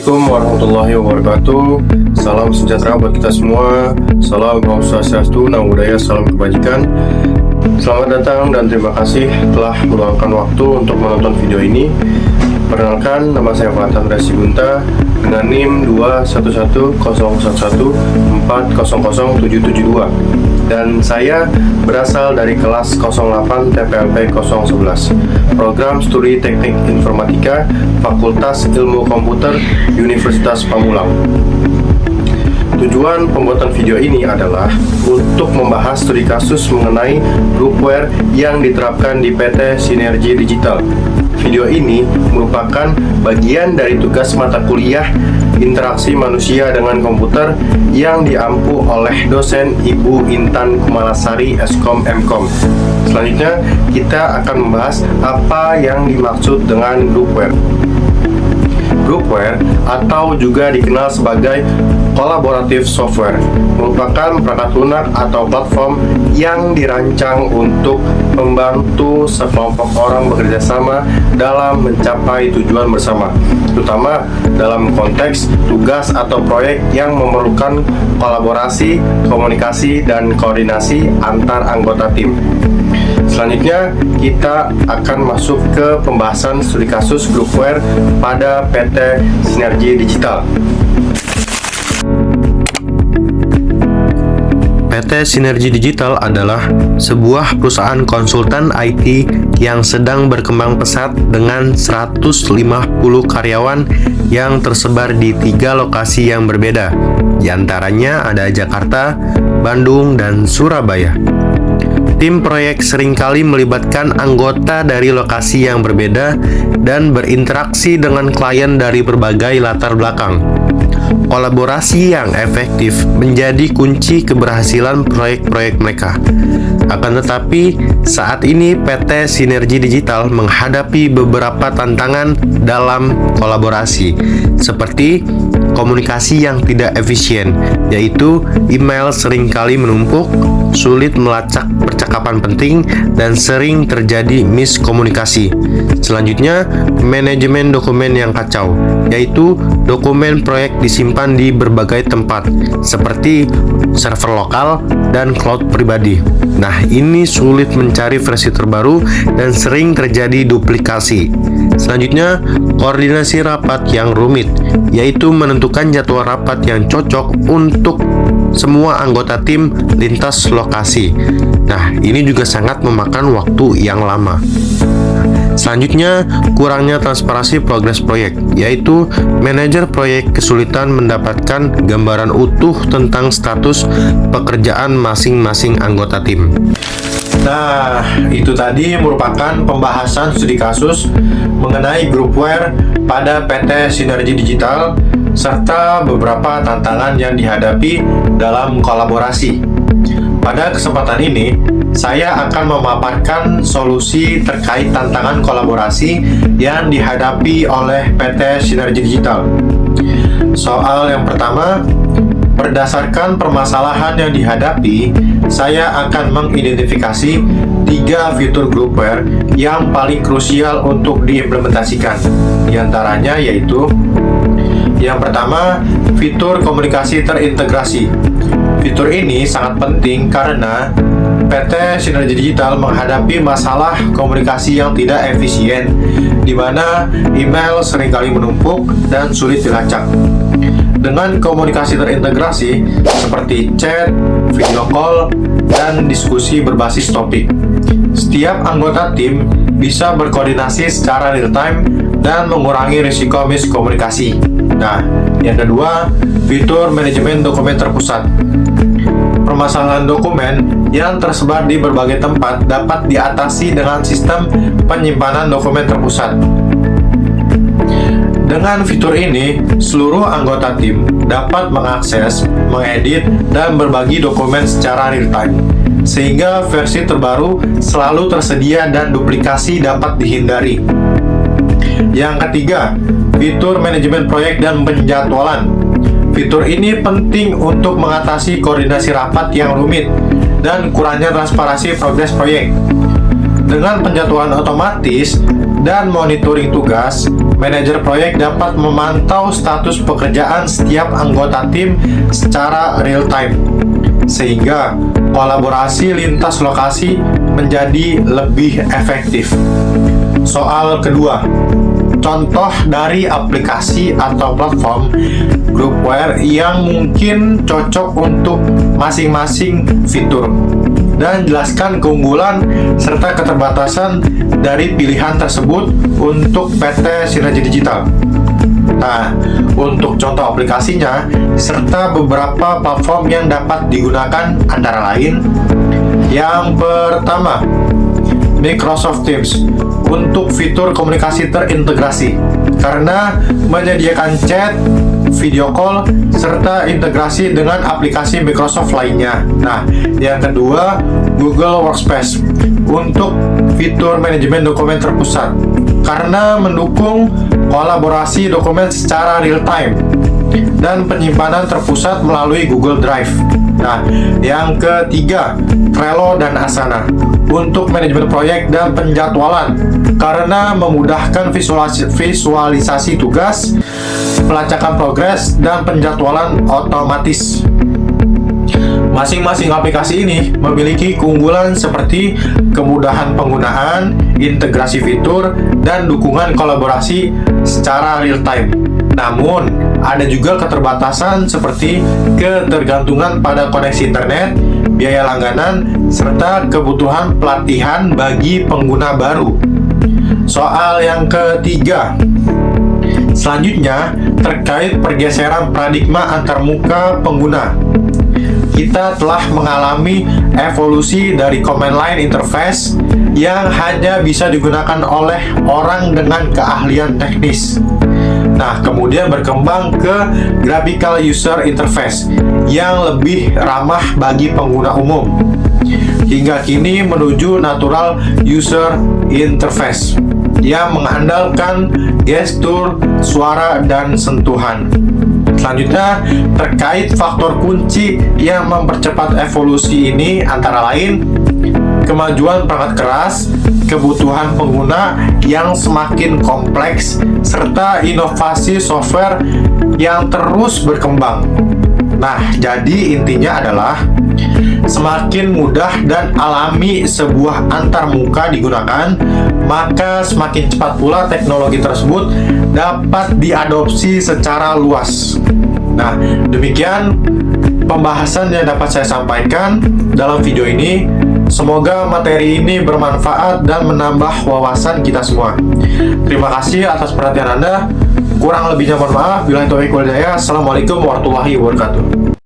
Assalamualaikum warahmatullahi wabarakatuh. Salam sejahtera buat kita semua. Salam Om Swastiastu, Namo Buddhaya, salam kebajikan. Selamat datang dan terima kasih telah meluangkan waktu untuk menonton video ini. Perkenalkan, nama saya Fatan Resigunta dengan NIM 2110101400772 dan saya berasal dari kelas 08 TPLP 011 Program Studi Teknik Informatika Fakultas Ilmu Komputer Universitas Pamulang. Tujuan pembuatan video ini adalah untuk membahas studi kasus mengenai groupware yang diterapkan di PT Sinergi Digital. Video ini merupakan bagian dari tugas mata kuliah Interaksi Manusia dengan Komputer yang diampu oleh dosen Ibu Intan Kumalasari Eskom Mkom. Selanjutnya kita akan membahas apa yang dimaksud dengan groupware. Groupware atau juga dikenal sebagai collaborative software merupakan perangkat lunak atau platform yang dirancang untuk membantu sekelompok orang bekerja sama dalam mencapai tujuan bersama, terutama dalam konteks tugas atau proyek yang memerlukan kolaborasi, komunikasi, dan koordinasi antar anggota tim. Selanjutnya, kita akan masuk ke pembahasan studi kasus groupware pada PT Sinergi Digital. PT Sinergi Digital adalah sebuah perusahaan konsultan IT yang sedang berkembang pesat dengan 150 karyawan yang tersebar di 3 lokasi yang berbeda. Di antaranya ada Jakarta, Bandung, dan Surabaya. Tim proyek seringkali melibatkan anggota dari lokasi yang berbeda dan berinteraksi dengan klien dari berbagai latar belakang. Kolaborasi yang efektif menjadi kunci keberhasilan proyek-proyek mereka. Akan tetapi, saat ini PT Sinergi Digital menghadapi beberapa tantangan dalam kolaborasi, seperti komunikasi yang tidak efisien, yaitu email seringkali menumpuk, sulit melacak percakapan penting, dan sering terjadi miskomunikasi. Selanjutnya, manajemen dokumen yang kacau, yaitu dokumen proyek disimpan di berbagai tempat, seperti server lokal dan cloud pribadi. Nah, ini sulit mencari versi terbaru dan sering terjadi duplikasi. Selanjutnya, koordinasi rapat yang rumit, yaitu menentukan jadwal rapat yang cocok untuk semua anggota tim lintas lokasi. Nah, ini juga sangat memakan waktu yang lama. Selanjutnya, kurangnya transparansi progres proyek, yaitu manajer proyek kesulitan mendapatkan gambaran utuh tentang status pekerjaan masing-masing anggota tim. Nah, itu tadi merupakan pembahasan studi kasus mengenai groupware pada PT Sinergi Digital serta beberapa tantangan yang dihadapi dalam kolaborasi. Pada kesempatan ini, saya akan memaparkan solusi terkait tantangan kolaborasi yang dihadapi oleh PT Sinergi Digital. Soal yang pertama, berdasarkan permasalahan yang dihadapi, saya akan mengidentifikasi 3 fitur groupware yang paling krusial untuk diimplementasikan. Di antaranya yaitu yang pertama, fitur komunikasi terintegrasi. Fitur ini sangat penting karena PT Sinergi Digital menghadapi masalah komunikasi yang tidak efisien, di mana email seringkali menumpuk dan sulit dilacak. Dengan komunikasi terintegrasi seperti chat, video call, dan diskusi berbasis topik, setiap anggota tim bisa berkoordinasi secara real-time dan mengurangi risiko miskomunikasi. Nah, yang kedua, fitur manajemen dokumen terpusat. Permasalahan dokumen yang tersebar di berbagai tempat dapat diatasi dengan sistem penyimpanan dokumen terpusat. Dengan fitur ini, seluruh anggota tim dapat mengakses, mengedit, dan berbagi dokumen secara real-time, sehingga versi terbaru selalu tersedia dan duplikasi dapat dihindari. Yang ketiga, fitur manajemen proyek dan penjadwalan. Fitur ini penting untuk mengatasi koordinasi rapat yang rumit dan kurangnya transparansi progres proyek. Dengan penjadwalan otomatis dan monitoring tugas, Manajer proyek dapat memantau status pekerjaan setiap anggota tim secara real time, sehingga kolaborasi lintas lokasi menjadi lebih efektif. Soal kedua, contoh dari aplikasi atau platform groupware yang mungkin cocok untuk masing-masing fitur, dan jelaskan keunggulan serta keterbatasan dari pilihan tersebut untuk PT Sinergi Digital. Nah, untuk contoh aplikasinya serta beberapa platform yang dapat digunakan antara lain, yang pertama, Microsoft Teams untuk fitur komunikasi terintegrasi karena menyediakan chat, video call, serta integrasi dengan aplikasi Microsoft lainnya. Nah, yang kedua, Google Workspace untuk fitur manajemen dokumen terpusat karena mendukung kolaborasi dokumen secara real time dan penyimpanan terpusat melalui Google Drive. Nah, yang ketiga, Trello dan Asana untuk manajemen proyek dan penjadwalan karena memudahkan visualisasi tugas, pelacakan progres, dan penjadwalan otomatis. Masing-masing aplikasi ini memiliki keunggulan seperti kemudahan penggunaan, integrasi fitur, dan dukungan kolaborasi secara real time. Namun, ada juga keterbatasan seperti ketergantungan pada koneksi internet, biaya langganan, serta kebutuhan pelatihan bagi pengguna baru. Soal yang ketiga, selanjutnya terkait pergeseran paradigma antarmuka pengguna. Kita telah mengalami evolusi dari command line interface yang hanya bisa digunakan oleh orang dengan keahlian teknis. Nah, kemudian berkembang ke graphical user interface yang lebih ramah bagi pengguna umum, hingga kini menuju natural user interface yang mengandalkan gestur, suara, dan sentuhan. Selanjutnya, terkait faktor kunci yang mempercepat evolusi ini antara lain kemajuan perangkat keras, kebutuhan pengguna yang semakin kompleks, serta inovasi software yang terus berkembang. Nah, jadi intinya adalah semakin mudah dan alami sebuah antarmuka digunakan, maka semakin cepat pula teknologi tersebut dapat diadopsi secara luas. Nah, demikian pembahasan yang dapat saya sampaikan dalam video ini. Semoga materi ini bermanfaat dan menambah wawasan kita semua. Terima kasih atas perhatian Anda. Kurang lebihnya mohon maaf. Billahi taufiq wal hidayah. Assalamualaikum warahmatullahi wabarakatuh.